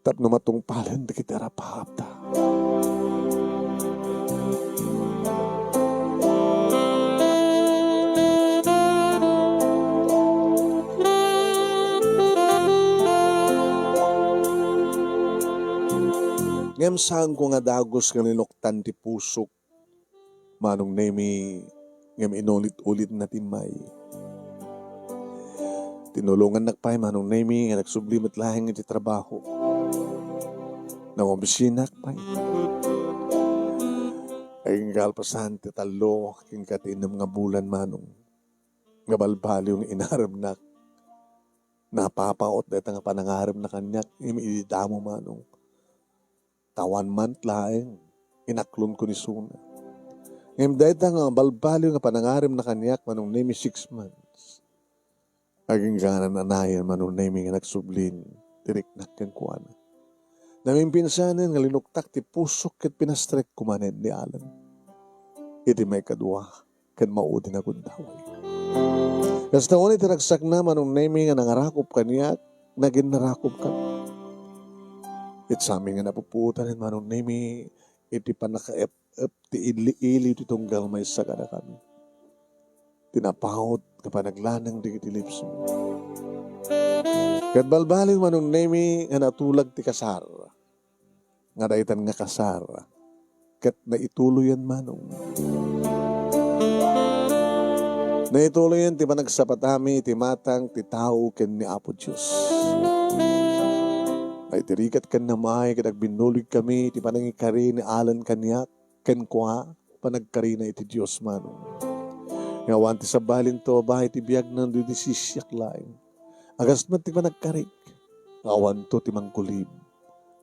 Tapno matungpalan da kita rapahapta. Ngem saan ko nga dagos nga linoktan ti pusok. Manong nemi ngem inulit-ulit na timay. Tinulungan nakpay manong nemi nga nagsublimat lahing iti trabaho. Nang ombisinak pay. Ay galpasan ti talo king katinam nga bulan manong. Nga balbali yung inaramnak. Napapaot deta nga panangaram na kanyak. Imidamo manong. 1 month laeng. Inaklon ko ni Suna. Ngayon dahil nga balbaliw nga panangarim na kanyak manong nemi 6 months. Aging ganan anayan manong nemi nga nagsublin. Diriknak yan kuwan. Naming pinsanin nga linuktak ti pusok ket pinastrek kumanen ni Alan. Iti may kadwa ken maudi na gundaway. Kasta ko ni tinagsak na manong nemi nga nangarakop kanyak naging narakop ka. It sa amin nga napuputan manong nemi iti panaka-ep ti ili-ili ti tunggal may sagana kami. Tinapahot kapag naglanang di iti lips mo. Kat balbalin manong nemi nga natulag ti kasar. Nga daitan nga kasar. Kat naituloyan manong. Naituloyan ti panagsapatami ti matang ti tao ken ni Apo Diyos. Ay tirikat kan namay kadag binulig kami ti panangikari ni Alan kanyak ken kwa panagkari na iti Diyos manong. Ngawan ti sabalin to bahay ti biyag nan di sisyak laing. Agas man ti panagkarik. Awan to ti mangkulib.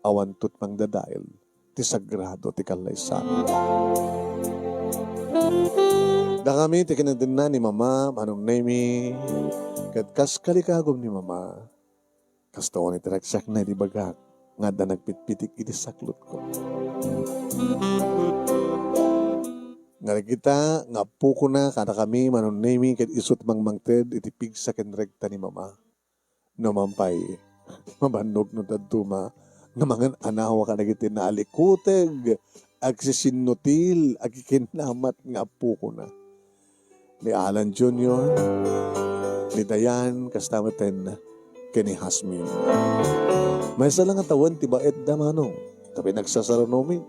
Awan to ti mangdadail. Ti sagrado ti kalaysan. Da kami ti kinadin na ni Mama manong nemi kat kas kalikagom ni Mama. Kasta ko ni tiraksak na di bagak. Nga da nagpitpitik iti saklot ko. Nga kita, nga puko na kada kami manon nemi ket isut mangmangted iti pigsa ken rekta ni Mama. Namampay, mabanog no daduma. Nga mangan anawa ka nagiti na alikuteg. Agsisinutil, agikinamat nga puko na. Ni Alan Jr., ni Dayan, kastamatan kini Hasmin. May isa lang ang tawan, tiba edda manong. Tapi nagsasarunomi.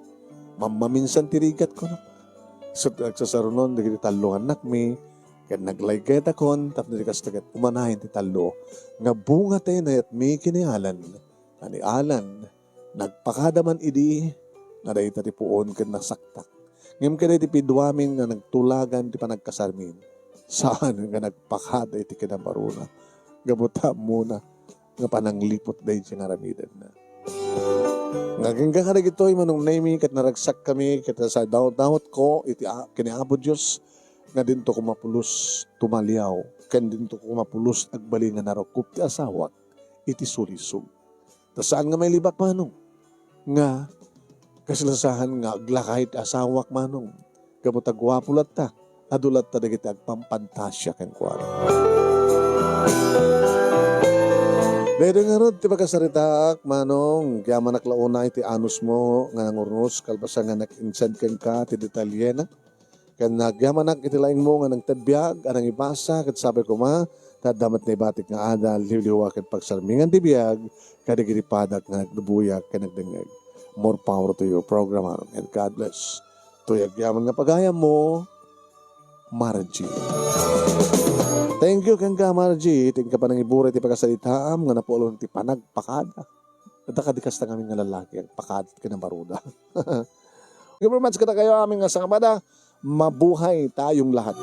Mamaminsan tirigat ko na. So nagsasarunon, di talungan nakmi. Kaya naglaygay akon, tapos nagkastagat, umanahin ti talo. Nga bunga tayo na at may kinialan. Ani Alan, nagpakadaman idi, na dahi tati puon kan nasaktak. Ngem kada iti pidwamin nga nagtulagan ti panagkasarmin. Saan nga nagpakada iti kinabaruna. Gabuta muna nga pananglipot dahi siya nga ramidan na. Ngagingga ka na gito'y manong naimi kat naragsak kami kat sa dawot ko iti kiniabo Diyos nga dinto ko mapulos tumaliaw ken dinto ko mapulos agbali nga narukup ti asawak iti sulisog. Ta saan nga may libak manong? Nga kasilasahan nga aglakay ti asawak manong. Gabuta gwapulat ta adulat ta dagiti agpampantasya ken kuara. Dahil nga ron, ti pagkasaritaak, manong, kaya manaklauna iti anus mo, nga nangurnos, kalbasa nga nakinsad ken ka, ti detalye na. Kaya nagyamanak iti laing mo, nga nang tadbiag, anang ibasa, kat sabi ko ma, tadamat na ibatik nga adal, liwliwa kat pagsarmingan ti biag, kadigiri padak nga nagdubuyak, ken nagdengeg. More power to your program, manong, and God bless. Tuyag yaman nga pagaya mo, Margie. Thank you kang ka, Margie. Tingin ka pa nang ibura iti pagkasalitaam nga napulong ti panagpakada. Nadakadikas na kami nga lalaki ang pakadat ka ng baruda. Good much ka na kayo aming nga sangabada. Mabuhay tayong lahat.